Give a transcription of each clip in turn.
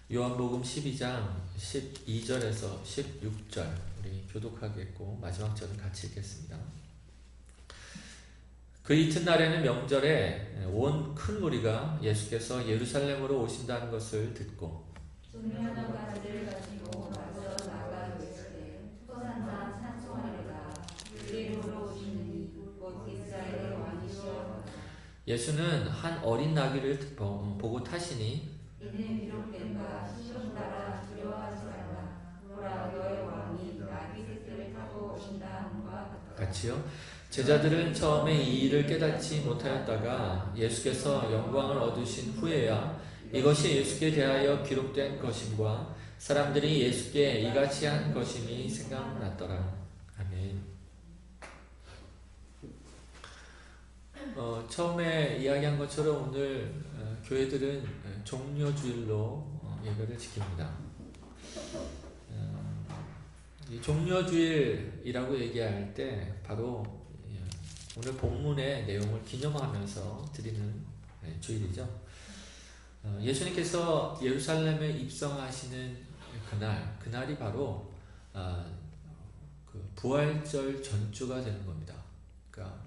요한복음 12장 12절에서 16절 우리 교독하겠고 마지막 절은 같이 읽겠습니다. 그 이튿날에는 명절에 온 큰 무리가 예수께서 예루살렘으로 오신다는 것을 듣고 종려는 가지를 가지고 맞서 나가 외치되 호산나 찬송하리라. 주님으로 오시는 곧 이스라엘의 왕이시여. 예수는 한 어린 나귀를 보고 타시니 이는 기록된 바 시험 따라 두려워하지 말라. 보라 너의 왕이 나귀 새끼를 타고 오신다 함과 같이요. 제자들은 처음에 이 일을 깨닫지 못하였다가 예수께서 영광을 얻으신 후에야 이것이 예수께 대하여 기록된 것임과 사람들이 예수께 이같이 한 것임이 생각났더라. 아멘. 처음에 이야기한 것처럼 오늘 교회들은 종려주일로 예배를 지킵니다. 이 종려주일이라고 얘기할 때 바로 오늘 본문의 내용을 기념하면서 드리는 주일이죠. 예수님께서 예루살렘에 입성하시는 그날이 바로 그 부활절 전주가 되는 겁니다. 그러니까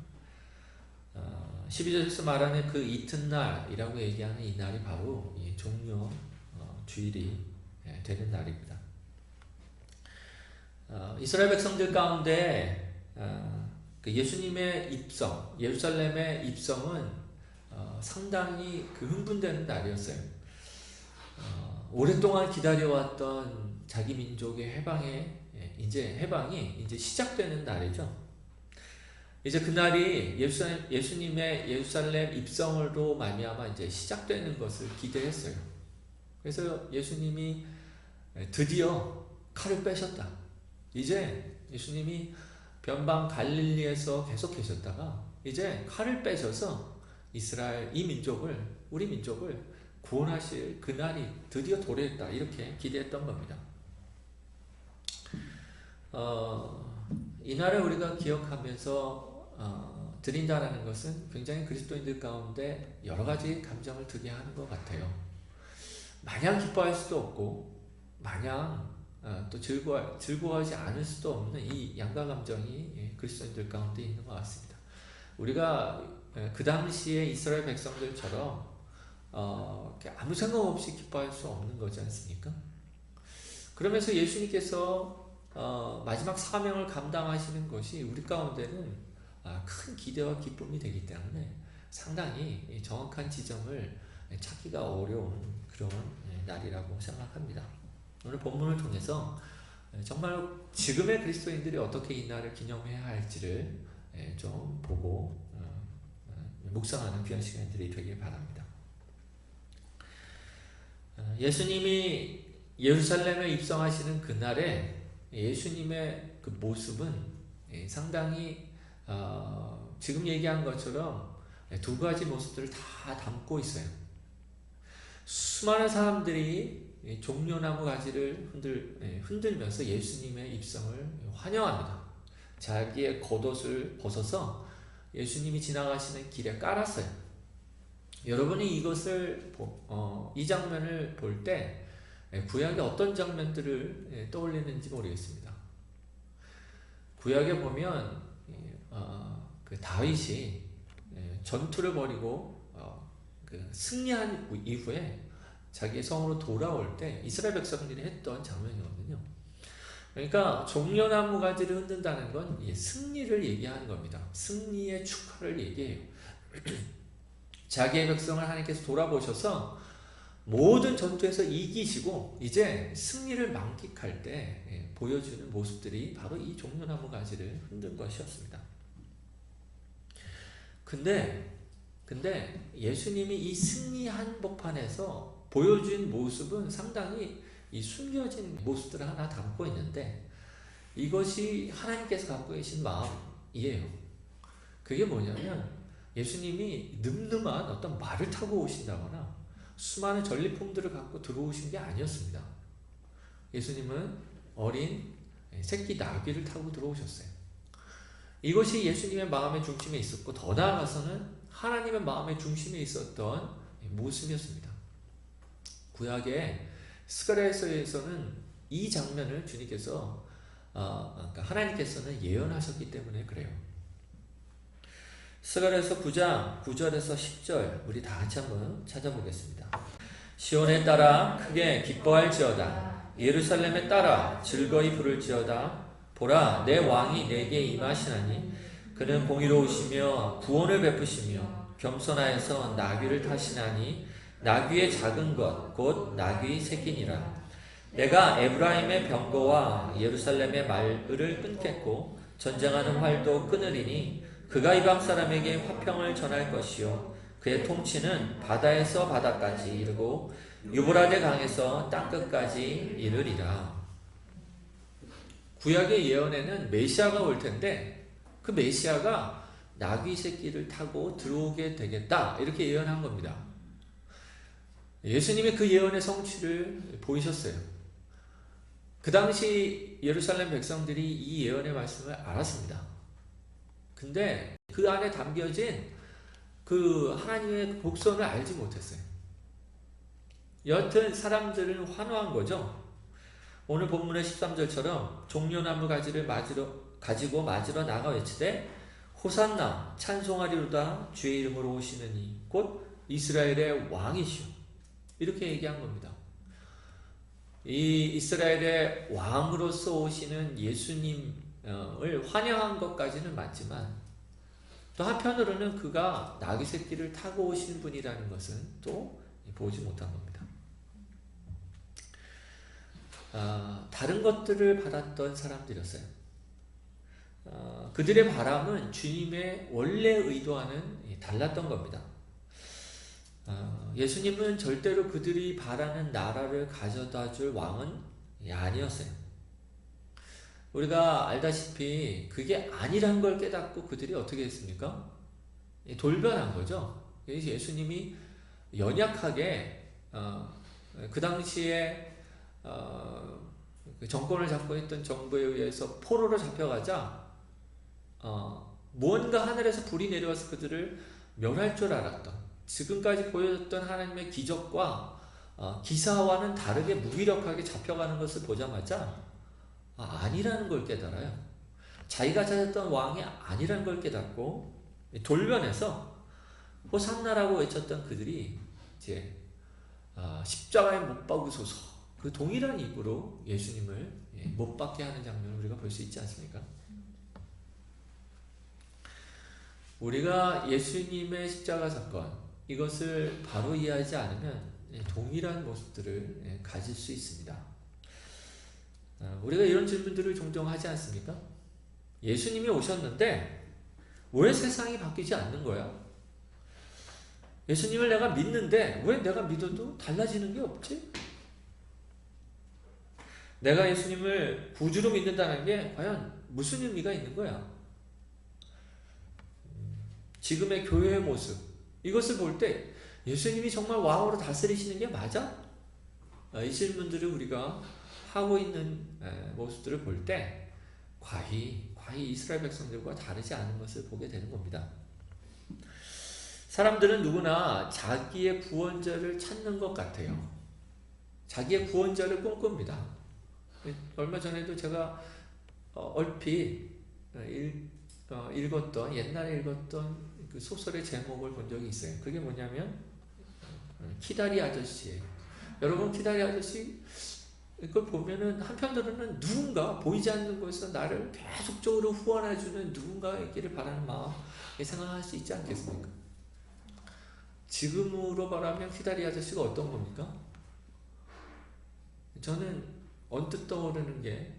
12절에서 말하는 그 이튿날이라고 얘기하는 이 날이 바로 이 종려 주일이 되는 날입니다. 이스라엘 백성들 가운데 그 예수님의 입성, 예루살렘의 입성은 상당히 그 흥분되는 날이었어요. 오랫동안 기다려왔던 자기 민족의 해방이 이제 시작되는 날이죠. 이제 그날이 예수님의 예루살렘 입성으로 말미암아 이제 시작되는 것을 기대했어요. 그래서 예수님이 드디어 칼을 빼셨다. 이제 예수님이 변방 갈릴리에서 계속 계셨다가 이제 칼을 빼셔서 이스라엘 우리 민족을 구원하실 그날이 드디어 도래했다. 이렇게 기대했던 겁니다. 이날을 우리가 기억하면서 드린다라는 것은 굉장히 그리스도인들 가운데 여러 가지 감정을 들게 하는 것 같아요. 마냥 기뻐할 수도 없고 마냥 또 즐거워하지 않을 수도 없는 이 양가 감정이 그리스도인들 가운데 있는 것 같습니다. 우리가 그 당시에 이스라엘 백성들처럼 아무 생각 없이 기뻐할 수 없는 거지 않습니까? 그러면서 예수님께서 마지막 사명을 감당하시는 것이 우리 가운데는 큰 기대와 기쁨이 되기 때문에 상당히 정확한 지점을 찾기가 어려운 그런 날이라고 생각합니다. 오늘 본문을 통해서 정말 지금의 그리스도인들이 어떻게 이 날을 기념해야 할지를 좀 보고 묵상하는 귀한 시간들이 되길 바랍니다. 예수님이 예루살렘에 입성하시는 그날에 예수님의 그 모습은 상당히 지금 얘기한 것처럼 두 가지 모습들을 다 담고 있어요. 수많은 사람들이 종려나무 가지를 흔들면서 예수님의 입성을 환영합니다. 자기의 겉옷을 벗어서 예수님이 지나가시는 길에 깔았어요. 여러분이 이 장면을 볼 때 구약의 어떤 장면들을 떠올리는지 모르겠습니다. 구약에 보면 그 다윗이 전투를 벌이고 그 승리한 이후에 자기의 성으로 돌아올 때 이스라엘 백성들이 했던 장면이거든요. 그러니까 종려나무 가지를 흔든다는 건 승리를 얘기하는 겁니다. 승리의 축하를 얘기해요. 자기의 백성을 하나님께서 돌아보셔서 모든 전투에서 이기시고 이제 승리를 만끽할 때 보여주는 모습들이 바로 이 종려나무 가지를 흔든 것이었습니다. 근데 예수님이 이 승리 한복판에서 보여준 모습은 상당히 이 숨겨진 모습들을 하나 담고 있는데 이것이 하나님께서 갖고 계신 마음이에요. 그게 뭐냐면 예수님이 늠름한 어떤 말을 타고 오신다거나 수많은 전리품들을 갖고 들어오신 게 아니었습니다. 예수님은 어린 새끼 나귀를 타고 들어오셨어요. 이것이 예수님의 마음의 중심에 있었고 더 나아가서는 하나님의 마음의 중심에 있었던 모습이었습니다. 구약에 스가랴서에서는 이 장면을 주님께서 그러니까 하나님께서는 예언하셨기 때문에 그래요. 스가랴서 9장 9절에서 10절 우리 다 같이 한번 찾아보겠습니다. 시온에 따라 크게 기뻐할지어다. 예루살렘에 따라 즐거이 부를지어다. 보라, 내 왕이 내게 임하시나니 그는 공의로우시며 구원을 베푸시며 겸손하여서 나귀를 타시나니 나귀의 작은 것 곧 나귀 새끼니라. 내가 에브라임의 병거와 예루살렘의 말을 끊겠고 전쟁하는 활도 끊으리니 그가 이방 사람에게 화평을 전할 것이요 그의 통치는 바다에서 바다까지 이르고 유브라데 강에서 땅끝까지 이르리라. 구약의 예언에는 메시아가 올 텐데 그 메시아가 나귀 새끼를 타고 들어오게 되겠다 이렇게 예언한 겁니다. 예수님이 그 예언의 성취를 보이셨어요. 그 당시 예루살렘 백성들이 이 예언의 말씀을 알았습니다. 근데 그 안에 담겨진 그 하나님의 복선을 알지 못했어요. 여하튼 사람들은 환호한 거죠. 오늘 본문의 13절처럼 종려나무 가지를 가지고 맞으러 나가 외치되 호산나 찬송하리로다 주의 이름으로 오시는 이 곧 이스라엘의 왕이시오 이렇게 얘기한 겁니다. 이 이스라엘의 왕으로서 오시는 예수님을 환영한 것까지는 맞지만 또 한편으로는 그가 나귀 새끼를 타고 오신 분이라는 것은 또 보지 못한 겁니다. 다른 것들을 받았던 사람들이었어요. 그들의 바람은 주님의 원래 의도와는 달랐던 겁니다. 예수님은 절대로 그들이 바라는 나라를 가져다 줄 왕은 아니었어요. 우리가 알다시피 그게 아니란 걸 깨닫고 그들이 어떻게 했습니까? 돌변한 거죠. 예수님이 연약하게 그 당시에 정권을 잡고 있던 정부에 의해서 포로로 잡혀가자 무언가 하늘에서 불이 내려와서 그들을 멸할 줄 알았던 지금까지 보여줬던 하나님의 기적과 기사와는 다르게 무기력하게 잡혀가는 것을 보자마자 아니라는 걸 깨달아요. 자기가 찾았던 왕이 아니라는 걸 깨닫고 돌변해서 호산나라고 외쳤던 그들이 이제 십자가에 못 박으소서 그 동일한 입으로 예수님을 못 박게 하는 장면을 우리가 볼 수 있지 않습니까? 우리가 예수님의 십자가 사건 이것을 바로 이해하지 않으면 동일한 모습들을 가질 수 있습니다. 우리가 이런 질문들을 종종 하지 않습니까? 예수님이 오셨는데 왜 세상이 바뀌지 않는 거야? 예수님을 내가 믿는데 왜 내가 믿어도 달라지는 게 없지? 내가 예수님을 구주로 믿는다는 게 과연 무슨 의미가 있는 거야? 지금의 교회의 모습 이것을 볼 때 예수님이 정말 왕으로 다스리시는 게 맞아? 이 질문들을 우리가 하고 있는 모습들을 볼 때 과히 이스라엘 백성들과 다르지 않은 것을 보게 되는 겁니다. 사람들은 누구나 자기의 구원자를 찾는 것 같아요. 자기의 구원자를 꿈꿉니다. 얼마 전에도 제가 얼핏 읽었던 옛날에 읽었던 그 소설의 제목을 본 적이 있어요. 그게 뭐냐면 키다리 아저씨예요. 여러분 키다리 아저씨 이걸 보면은 한편으로는 누군가 보이지 않는 곳에서 나를 계속적으로 후원해주는 누군가 있기를 바라는 마음 생각할 수 있지 않겠습니까? 지금으로 말하면 키다리 아저씨가 어떤 겁니까? 저는 언뜻 떠오르는 게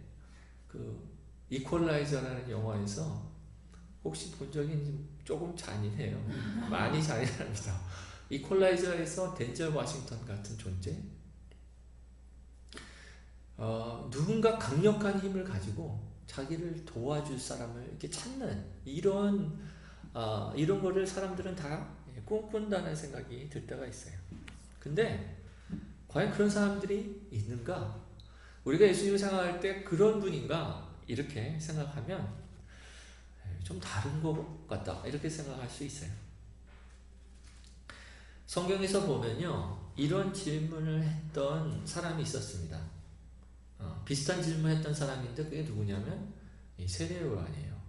그 이퀄라이저라는 영화에서 혹시 본 적이 있는지 조금 잔인해요. 많이 잔인합니다. 이퀄라이저에서 덴젤 워싱턴 같은 존재 누군가 강력한 힘을 가지고 자기를 도와줄 사람을 이렇게 찾는 이런 거를 사람들은 다 꿈꾼다는 생각이 들 때가 있어요. 근데 과연 그런 사람들이 있는가? 우리가 예수님을 생각할 때 그런 분인가? 이렇게 생각하면 좀 다른 것 같다 이렇게 생각할 수 있어요. 성경에서 보면요 이런 질문을 했던 사람이 있었습니다. 비슷한 질문을 했던 사람인데 그게 누구냐면 이 세례요한이에요.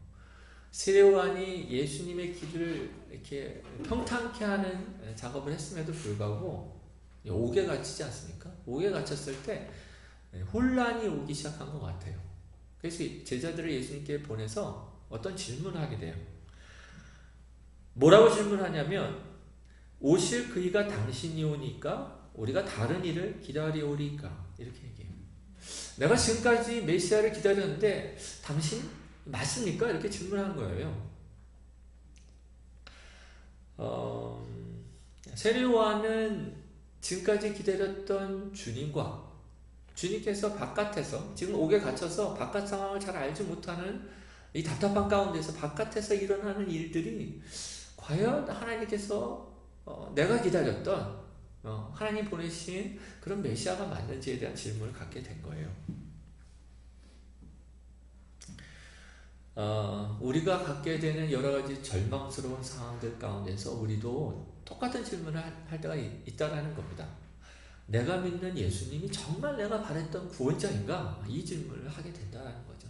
세례요한이 예수님의 길을 이렇게 평탄케 하는 작업을 했음에도 불구하고 옥에 갇히지 않습니까? 옥에 갇혔을 때 혼란이 오기 시작한 것 같아요. 그래서 제자들을 예수님께 보내서 어떤 질문을 하게 돼요. 뭐라고 질문하냐면 오실 그이가 당신이 오니까 우리가 다른 일을 기다리오리까? 이렇게 얘기해요. 내가 지금까지 메시아를 기다렸는데 당신 맞습니까? 이렇게 질문한 거예요. 세례요한은 지금까지 기다렸던 주님과 주님께서 바깥에서 지금 옥에 갇혀서 바깥 상황을 잘 알지 못하는 이 답답한 가운데서 바깥에서 일어나는 일들이 과연 하나님께서 내가 기다렸던 하나님 보내신 그런 메시아가 맞는지에 대한 질문을 갖게 된 거예요. 우리가 갖게 되는 여러 가지 절망스러운 상황들 가운데서 우리도 똑같은 질문을 할 때가 있다라는 겁니다. 내가 믿는 예수님이 정말 내가 바랬던 구원자인가? 이 질문을 하게 된다는 거죠.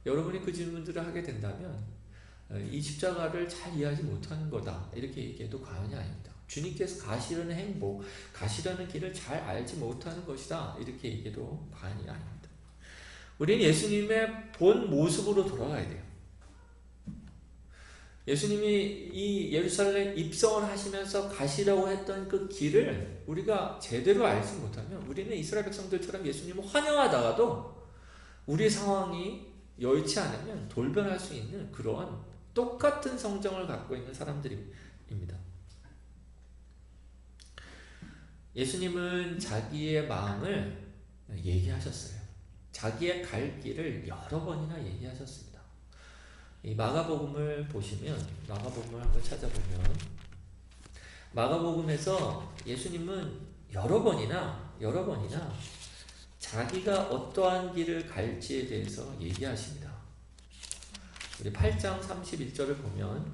여러분이 그 질문들을 하게 된다면 이 십자가를 잘 이해하지 못하는 거다 이렇게 얘기해도 과언이 아닙니다. 주님께서 가시려는 행복, 가시려는 길을 잘 알지 못하는 것이다 이렇게 얘기해도 과언이 아닙니다. 우리는 예수님의 본 모습으로 돌아가야 돼요. 예수님이 이 예루살렘 입성을 하시면서 가시려고 했던 그 길을 우리가 제대로 알지 못하면 우리는 이스라엘 백성들처럼 예수님을 환영하다가도 우리의 상황이 여의치 않으면 돌변할 수 있는 그러한 똑같은 성정을 갖고 있는 사람들입니다. 예수님은 자기의 마음을 얘기하셨어요. 자기의 갈 길을 여러 번이나 얘기하셨습니다. 이 마가복음을 보시면 마가복음을 한번 찾아보면 마가복음에서 예수님은 여러 번이나 자기가 어떠한 길을 갈지에 대해서 얘기하십니다. 우리 8장 31절을 보면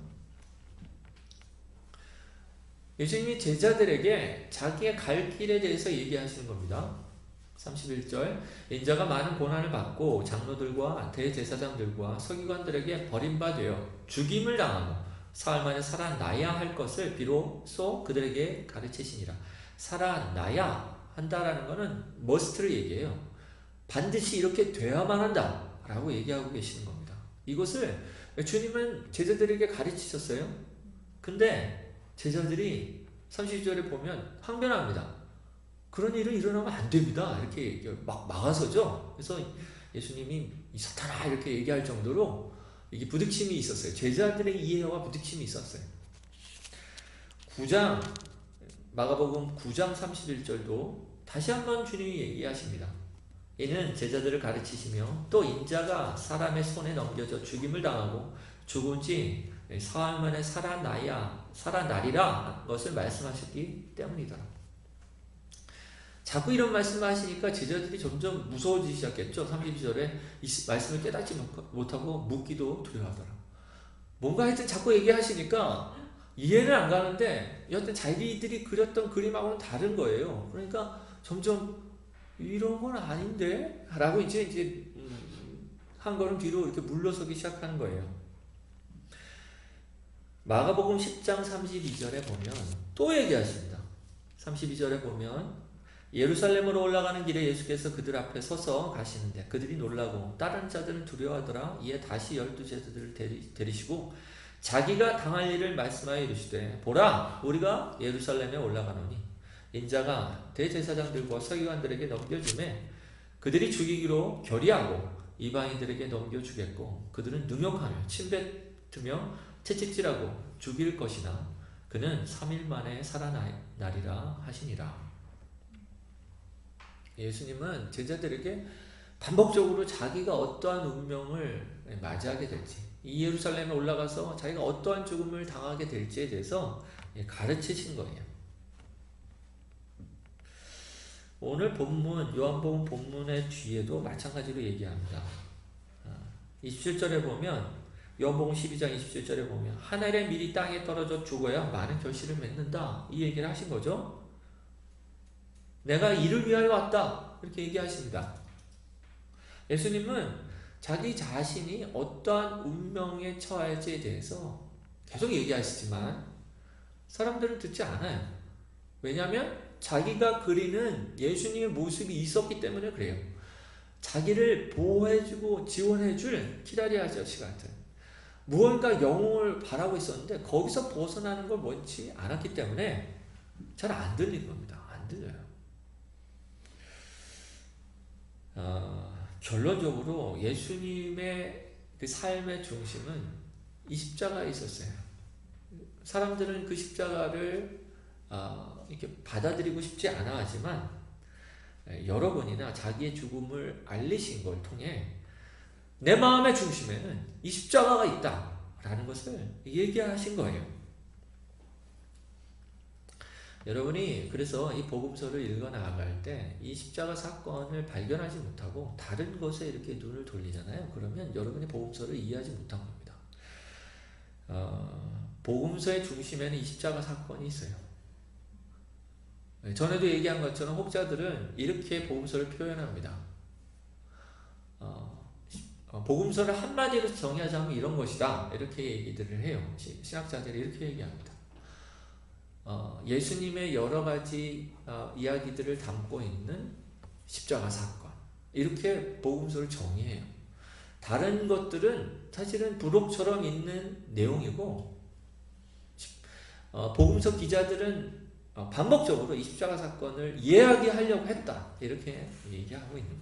예수님이 제자들에게 자기의 갈 길에 대해서 얘기하시는 겁니다. 31절 인자가 많은 고난을 받고 장로들과 대제사장들과 서기관들에게 버림받아 죽임을 당하고 사흘 만에 살아나야 할 것을 비로소 그들에게 가르치시니라. 살아나야 한다라는 것은 must를 얘기해요. 반드시 이렇게 돼야만 한다 라고 얘기하고 계시는 겁니다. 이것을 주님은 제자들에게 가르치셨어요. 근데 제자들이 32절에 보면 항변합니다. 그런 일은 일어나면 안 됩니다. 이렇게 막 막아서죠. 그래서 예수님이 이 사탄아 이렇게 얘기할 정도로 이게 부딪힘이 있었어요. 제자들의 이해와 부딪힘이 있었어요. 마가복음 9장 31절도 다시 한번 주님이 얘기하십니다. 이는 제자들을 가르치시며 또 인자가 사람의 손에 넘겨져 죽임을 당하고 죽은 지 사흘 만에 살아나리라 것을 말씀하셨기 때문이더라. 자꾸 이런 말씀을 하시니까 제자들이 점점 무서워지기 시작했죠. 32절에 이 말씀을 깨닫지 못하고 묻기도 두려워하더라. 뭔가 하여튼 자꾸 얘기하시니까 이해는 안 가는데 여하튼 자기들이 그렸던 그림하고는 다른 거예요. 그러니까 점점 이런 건 아닌데? 라고 이제 한 걸음 뒤로 이렇게 물러서기 시작하는 거예요. 마가복음 10장 32절에 보면 또 얘기하십니다. 32절에 보면 예루살렘으로 올라가는 길에 예수께서 그들 앞에 서서 가시는데 그들이 놀라고 다른 자들은 두려워하더라. 이에 다시 12제자들을 데리시고 자기가 당할 일을 말씀하여 이르시되 보라 우리가 예루살렘에 올라가노니 인자가 대제사장들과 서기관들에게 넘겨주매 그들이 죽이기로 결의하고 이방인들에게 넘겨주겠고 그들은 능욕하며 침뱉으며 채찍질하고 죽일 것이나 그는 3일 만에 살아나리라 하시니라. 예수님은 제자들에게 반복적으로 자기가 어떠한 운명을 맞이하게 될지 이 예루살렘에 올라가서 자기가 어떠한 죽음을 당하게 될지에 대해서 가르치신 거예요. 오늘 본문 요한복음 본문의 뒤에도 마찬가지로 얘기합니다. 27절에 보면 요한복음 12장 27절에 보면 하늘의 밀이 땅에 떨어져 죽어야 많은 결실을 맺는다 이 얘기를 하신 거죠. 내가 이를 위하여 왔다. 이렇게 얘기하십니다. 예수님은 자기 자신이 어떠한 운명에 처할지에 대해서 계속 얘기하시지만 사람들은 듣지 않아요. 왜냐하면 자기가 그리는 예수님의 모습이 있었기 때문에 그래요. 자기를 보호해주고 지원해줄 키라리 아저씨 같은 무언가 영웅을 바라고 있었는데 거기서 벗어나는 걸 원치 않았기 때문에 잘 안 들린 겁니다. 안 들려요. 결론적으로 예수님의 그 삶의 중심은 이 십자가에 있었어요. 사람들은 그 십자가를 이렇게 받아들이고 싶지 않아 하지만 여러 번이나 자기의 죽음을 알리신 걸 통해 내 마음의 중심에는 이 십자가가 있다라는 것을 얘기하신 거예요. 여러분이 그래서 이 복음서를 읽어 나아갈 때 이 십자가 사건을 발견하지 못하고 다른 것에 이렇게 눈을 돌리잖아요. 그러면 여러분이 복음서를 이해하지 못한 겁니다. 복음서의 중심에는 이 십자가 사건이 있어요. 전에도 얘기한 것처럼 혹자들은 이렇게 복음서를 표현합니다. 복음서를 한마디로 정의하자면 이런 것이다. 이렇게 얘기들을 해요. 신학자들이 이렇게 얘기합니다. 예수님의 여러 가지 이야기들을 담고 있는 십자가 사건. 이렇게 복음서를 정의해요. 다른 것들은 사실은 부록처럼 있는 내용이고 복음서 기자들은 반복적으로 이 십자가 사건을 이야기하려고 했다. 이렇게 얘기하고 있는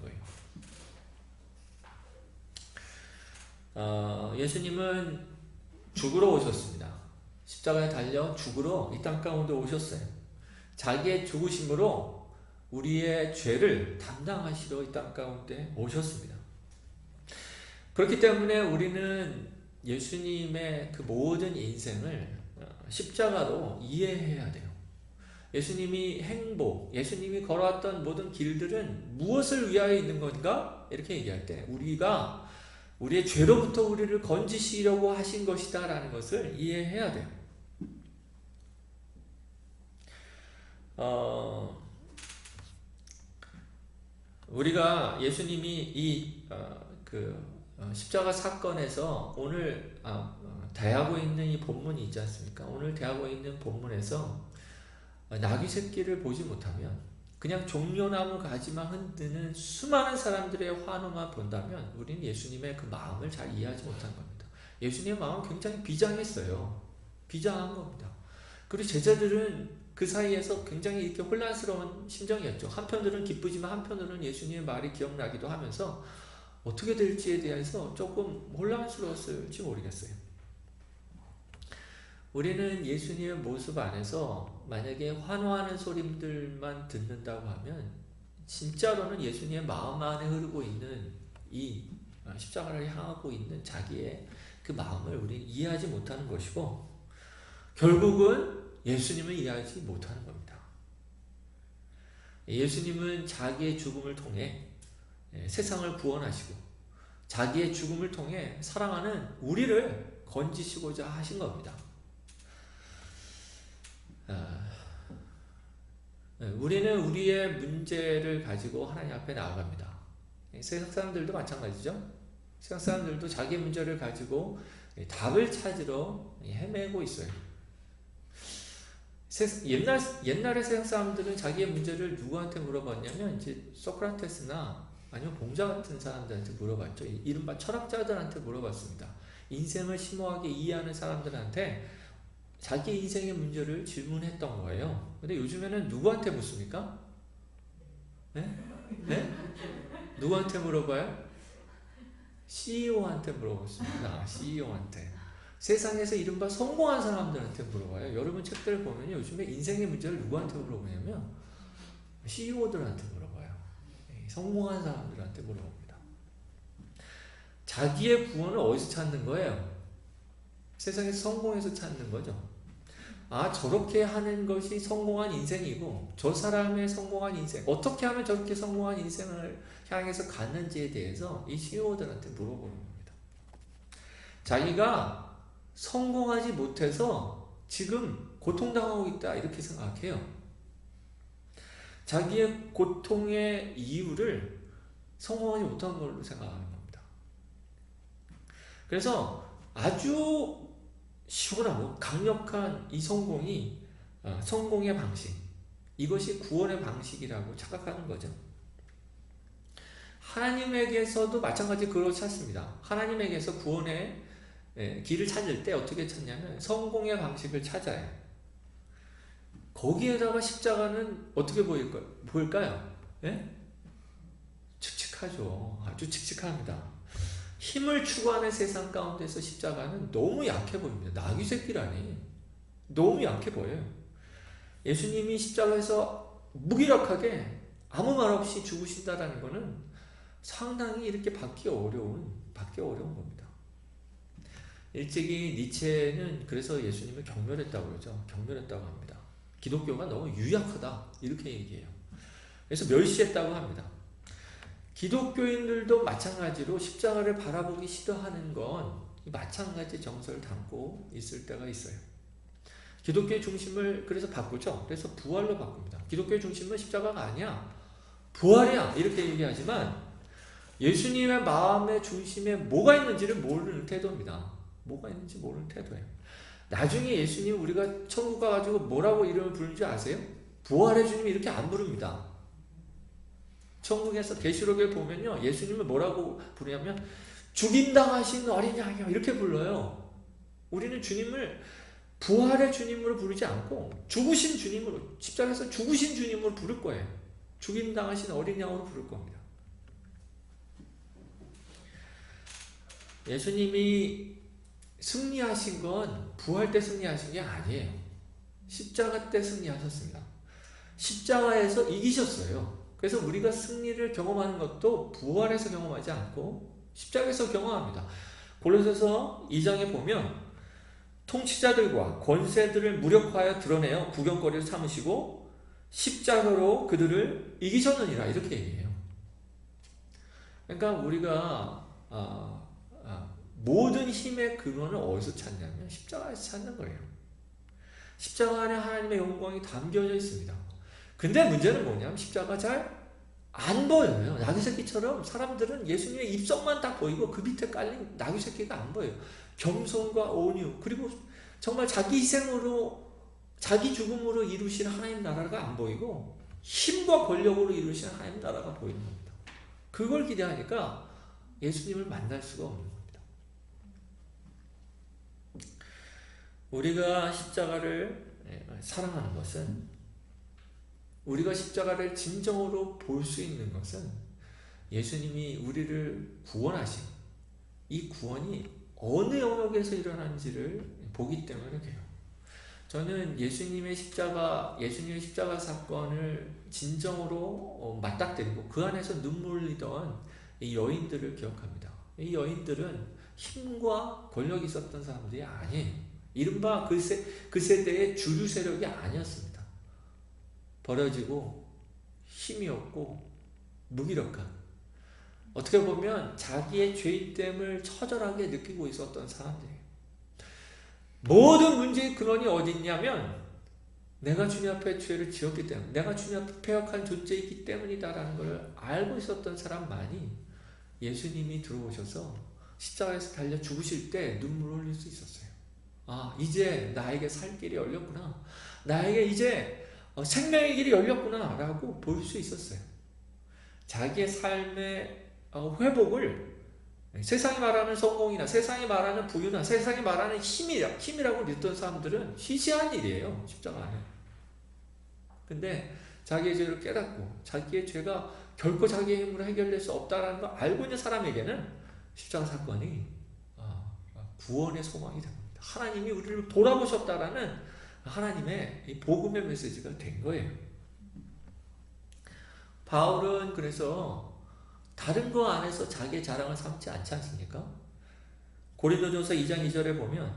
거예요. 예수님은 죽으러 오셨습니다. 십자가에 달려 죽으러 이 땅 가운데 오셨어요. 자기의 죽으심으로 우리의 죄를 담당하시러 이 땅 가운데 오셨습니다. 그렇기 때문에 우리는 예수님의 그 모든 인생을 십자가로 이해해야 돼요. 예수님이 행복, 예수님이 걸어왔던 모든 길들은 무엇을 위하여 있는 건가? 이렇게 얘기할 때 우리가 우리의 죄로부터 우리를 건지시려고 하신 것이다 라는 것을 이해해야 돼요. 우리가 예수님이 이 십자가 사건에서 오늘 대하고 있는 이 본문이 있지 않습니까? 오늘 대하고 있는 본문에서 나귀 새끼를 보지 못하면 그냥 종려나무 가지만 흔드는 수많은 사람들의 환호만 본다면 우리는 예수님의 그 마음을 잘 이해하지 못한 겁니다. 예수님의 마음은 굉장히 비장했어요. 비장한 겁니다. 그리고 제자들은 그 사이에서 굉장히 이렇게 혼란스러운 심정이었죠. 한편으로는 기쁘지만 한편으로는 예수님의 말이 기억나기도 하면서 어떻게 될지에 대해서 조금 혼란스러웠을지 모르겠어요. 우리는 예수님의 모습 안에서 만약에 환호하는 소리들만 듣는다고 하면 진짜로는 예수님의 마음 안에 흐르고 있는 이 십자가를 향하고 있는 자기의 그 마음을 우리는 이해하지 못하는 것이고 결국은 예수님을 이해하지 못하는 겁니다. 예수님은 자기의 죽음을 통해 세상을 구원하시고 자기의 죽음을 통해 사랑하는 우리를 건지시고자 하신 겁니다. 우리는 우리의 문제를 가지고 하나님 앞에 나아갑니다. 세상 사람들도 마찬가지죠. 세상 사람들도 자기의 문제를 가지고 답을 찾으러 헤매고 있어요. 옛날에 세상 사람들은 자기의 문제를 누구한테 물어봤냐면 이제 소크라테스나 아니면 봉자 같은 사람들한테 물어봤죠. 이른바 철학자들한테 물어봤습니다. 인생을 심오하게 이해하는 사람들한테 자기 인생의 문제를 질문했던 거예요. 근데 요즘에는 누구한테 묻습니까? 네? 네? 누구한테 물어봐요? CEO한테 물어봤습니다. CEO한테. 세상에서 이른바 성공한 사람들한테 물어봐요. 여러분 책들을 보면 요즘에 인생의 문제를 누구한테 물어보냐면 CEO들한테 물어봐요. 성공한 사람들한테 물어봅니다. 자기의 구원을 어디서 찾는 거예요? 세상에서 성공해서 찾는 거죠. 저렇게 하는 것이 성공한 인생이고 저 사람의 성공한 인생, 어떻게 하면 저렇게 성공한 인생을 향해서 갔는지에 대해서 이 CEO들한테 물어보는 겁니다. 자기가 성공하지 못해서 지금 고통당하고 있다 이렇게 생각해요. 자기의 고통의 이유를 성공하지 못한 걸로 생각하는 겁니다. 그래서 아주 시원하고 강력한 이 성공이 성공의 방식, 이것이 구원의 방식이라고 착각하는 거죠. 하나님에게서도 마찬가지 그걸 찾습니다. 하나님에게서 구원의 길을 찾을 때 어떻게 찾냐면 성공의 방식을 찾아요. 거기에다가 십자가는 어떻게 보일까요? 예? 칙칙하죠. 아주 칙칙합니다. 힘을 추구하는 세상 가운데서 십자가는 너무 약해 보입니다. 나귀 새끼라니. 너무 약해 보여요. 예수님이 십자가에서 무기력하게 아무 말 없이 죽으신다는 것은 상당히 이렇게 받기 어려운 겁니다. 일찍이 니체는 그래서 예수님을 경멸했다고 그러죠. 경멸했다고 합니다. 기독교가 너무 유약하다 이렇게 얘기해요. 그래서 멸시했다고 합니다. 기독교인들도 마찬가지로 십자가를 바라보기 싫어하는 건 마찬가지 정서를 담고 있을 때가 있어요. 기독교의 중심을 그래서 바꾸죠. 그래서 부활로 바꿉니다. 기독교의 중심은 십자가가 아니야, 부활이야 이렇게 얘기하지만 예수님의 마음의 중심에 뭐가 있는지를 모르는 태도입니다. 뭐가 있는지 모르는 태도예요. 나중에 예수님 우리가 천국 가가지고 뭐라고 이름을 부르는지 아세요? 부활의 주님 이렇게 안 부릅니다. 천국에서 계시록에 보면요, 예수님을 뭐라고 부르냐면 죽임당하신 어린 양이요 이렇게 불러요. 우리는 주님을 부활의 주님으로 부르지 않고 죽으신 주님으로, 십자가에서 죽으신 주님으로 부를 거예요. 죽임당하신 어린 양으로 부를 겁니다. 예수님이 승리하신 건 부활 때 승리하신 게 아니에요. 십자가 때 승리하셨습니다. 십자가에서 이기셨어요. 그래서 우리가 승리를 경험하는 것도 부활에서 경험하지 않고 십자가에서 경험합니다. 고린도서 2장에 보면 통치자들과 권세들을 무력화하여 드러내어 구경거리를 삼으시고 십자가로 그들을 이기셨느니라 이렇게 얘기해요. 그러니까 우리가 모든 힘의 근원을 어디서 찾냐면 십자가에서 찾는 거예요. 십자가 안에 하나님의 영광이 담겨져 있습니다. 근데 문제는 뭐냐면 십자가 잘 안 보여요. 나귀 새끼처럼 사람들은 예수님의 입성만 딱 보이고 그 밑에 깔린 나귀 새끼가 안 보여요. 겸손과 온유, 그리고 정말 자기 희생으로 자기 죽음으로 이루신 하나님 나라가 안 보이고 힘과 권력으로 이루신 하나님 나라가 보이는 겁니다. 그걸 기대하니까 예수님을 만날 수가 없는 겁니다. 우리가 십자가를 사랑하는 것은, 우리가 십자가를 진정으로 볼 수 있는 것은 예수님이 우리를 구원하신 이 구원이 어느 영역에서 일어나는지를 보기 때문에 그래요. 저는 예수님의 십자가 사건을 진정으로 맞닥뜨리고 그 안에서 눈물 흘리던 이 여인들을 기억합니다. 이 여인들은 힘과 권력이 있었던 사람들이 아니에요. 이른바 그 세대의 주류 세력이 아니었습니다. 버려지고 힘이 없고 무기력한, 어떻게 보면 자기의 죄됨을 처절하게 느끼고 있었던 사람들이에요. 모든 문제의 근원이 어디 있냐면 내가 주님 앞에 죄를 지었기 때문에, 내가 주님 앞에 패역한 존재이기 때문이다라는 걸 알고 있었던 사람만이 예수님이 들어오셔서 십자가에서 달려 죽으실 때 눈물을 흘릴 수 있었어요. 아, 이제 나에게 살 길이 열렸구나, 나에게 이제 생명의 길이 열렸구나 라고 볼 수 있었어요. 자기의 삶의 회복을 세상이 말하는 성공이나 세상이 말하는 부유나 세상이 말하는 힘이라고 믿던 사람들은 시시한 일이에요. 십자가 안에. 근데 자기의 죄를 깨닫고 자기의 죄가 결코 자기의 힘으로 해결될 수 없다는 걸 알고 있는 사람에게는 십자가 사건이 구원의 소망이 됩니다. 하나님이 우리를 돌아보셨다라는 하나님의 이 복음의 메시지가 된 거예요. 바울은 그래서 다른 거 안에서 자기의 자랑을 삼지 않지 않습니까? 고린도전서 2장 2절에 보면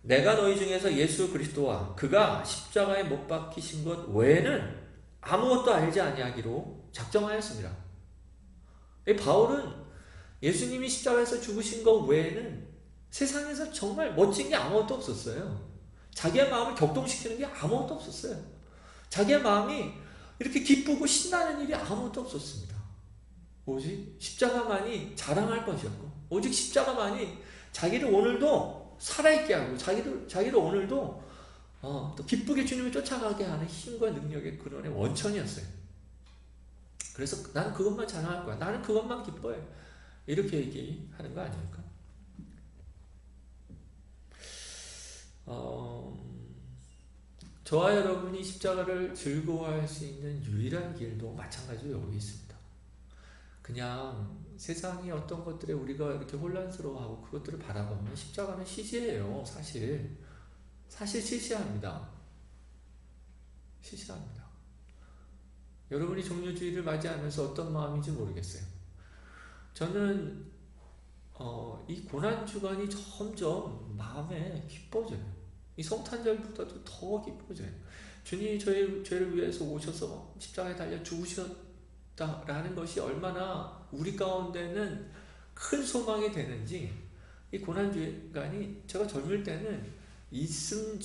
내가 너희 중에서 예수 그리스도와 그가 십자가에 못 박히신 것 외에는 아무것도 알지 아니하기로 작정하였습니다. 바울은 예수님이 십자가에서 죽으신 것 외에는 세상에서 정말 멋진 게 아무것도 없었어요. 자기의 마음을 격동시키는 게 아무것도 없었어요. 자기의 마음이 이렇게 기쁘고 신나는 일이 아무것도 없었습니다. 오직 십자가만이 자랑할 것이었고, 오직 십자가만이 자기를 오늘도 살아있게 하고, 자기를 오늘도 또 기쁘게 주님을 쫓아가게 하는 힘과 능력의 근원의 원천이었어요. 그래서 나는 그것만 자랑할 거야. 나는 그것만 기뻐해. 이렇게 얘기하는 거 아닙니까? 저와 여러분이 십자가를 즐거워할 수 있는 유일한 길도 마찬가지로 여기 있습니다. 그냥 세상의 어떤 것들에 우리가 이렇게 혼란스러워하고 그것들을 바라보면 십자가는 시시해요. 사실 시시합니다. 시시합니다. 여러분이 종료주의를 맞이하면서 어떤 마음인지 모르겠어요. 저는 이 고난주간이 점점 마음에 기뻐져요. 이 성탄절보다도 더 기뻐져요. 주님이 저의 죄를 위해서 오셔서 십자가에 달려 죽으셨다라는 것이 얼마나 우리 가운데는 큰 소망이 되는지, 이 고난주간이 제가 젊을 때는 있은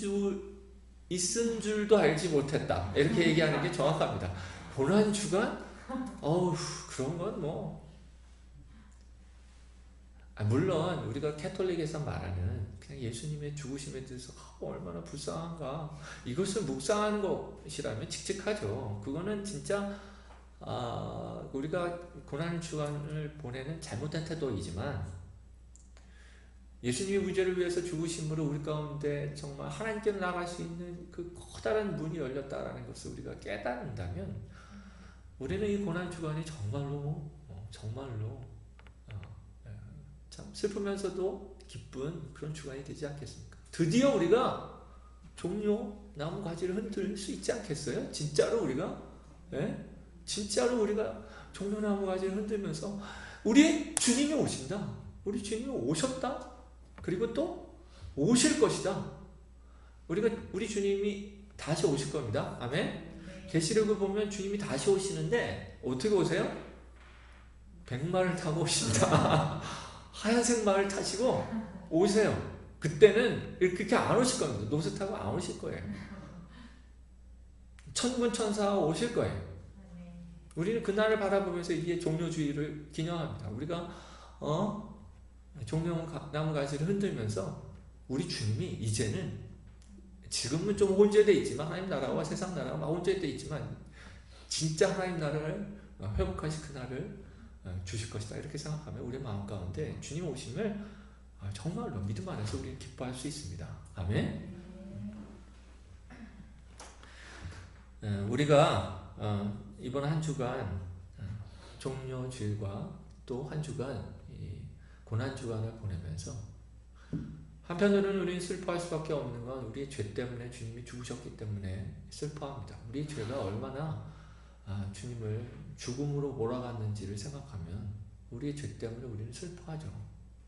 줄도 알지 못했다, 이렇게 얘기하는 게 정확합니다. 고난주간? 그런 건 뭐, 물론 우리가 캐톨릭에서 말하는 그냥 예수님의 죽으심에 대해서 얼마나 불쌍한가, 이것을 묵상하는 것이라면 칙칙하죠. 그거는 진짜 우리가 고난주간을 보내는 잘못된 태도이지만, 예수님의 우리를 위해서 죽으심으로 우리 가운데 정말 하나님께로 나갈 수 있는 그 커다란 문이 열렸다라는 것을 우리가 깨닫는다면, 우리는 이 고난주간이 정말로 참 슬프면서도 기쁜 그런 주간이 되지 않겠습니까? 드디어 우리가 종려 나무 가지를 흔들 수 있지 않겠어요? 진짜로 우리가 종려 나무 가지를 흔들면서 우리 주님이 오신다, 우리 주님이 오셨다, 그리고 또 오실 것이다. 우리 주님이 다시 오실 겁니다. 아멘. 계시록을 보면 주님이 다시 오시는데 어떻게 오세요? 백마를 타고 오신다. 하얀색 말을 타시고 오세요. 그때는 이렇게 안 오실 겁니다. 노새 타고 안 오실 거예요. 천군 천사가 오실 거예요. 우리는 그날을 바라보면서 이게 종료주의를 기념합니다. 우리가 종려나무 가지를 흔들면서 우리 주님이 이제는, 지금은 좀 혼재되어 있지만, 하나님 나라와 세상 나라가 혼재되어 있지만 진짜 하나님 나라를 회복하실 그날을 주실 것이다, 이렇게 생각하면 우리 마음 가운데 주님 오심을 정말로 믿음 안에서 우리는 기뻐할 수 있습니다. 아멘. 우리가 이번 한 주간 종료주일과 또 한 주간 고난주간을 보내면서 한편으로는 우리는 슬퍼할 수밖에 없는 건 우리의 죄 때문에 주님이 죽으셨기 때문에 슬퍼합니다. 우리의 죄가 얼마나 주님을 죽음으로 몰아갔는지를 생각하면 우리의 죄 때문에 우리는 슬퍼하죠.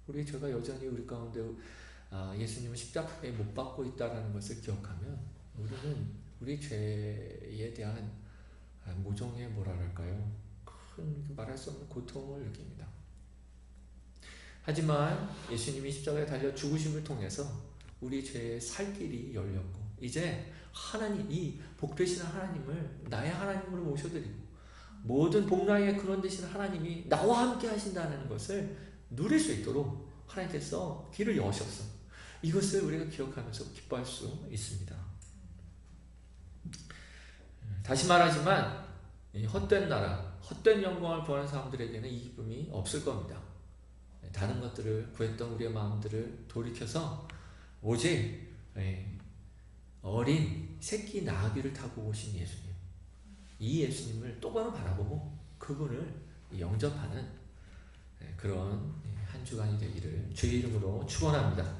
우리의 죄가 여전히 우리 가운데 예수님을 십자가에 못 박고 있다는 것을 기억하면 우리는 우리 죄에 대한 모종의 큰 말할 수 없는 고통을 느낍니다. 하지만 예수님이 십자가에 달려 죽으심을 통해서 우리 죄의 살 길이 열렸고, 이제 하나님, 이 복되시는 하나님을 나의 하나님으로 모셔드리고 모든 복락의 근원 되시는 하나님이 나와 함께 하신다는 것을 누릴 수 있도록 하나님께서 길을 여셨어. 이것을 우리가 기억하면서 기뻐할 수 있습니다. 다시 말하지만 이 헛된 나라, 헛된 영광을 구하는 사람들에게는 이 기쁨이 없을 겁니다. 다른 것들을 구했던 우리의 마음들을 돌이켜서 오직 어린 새끼 나귀를 타고 오신 예수님, 이 예수님을 똑바로 바라보고 그분을 영접하는 그런 한 주간이 되기를 주의 이름으로 축원합니다.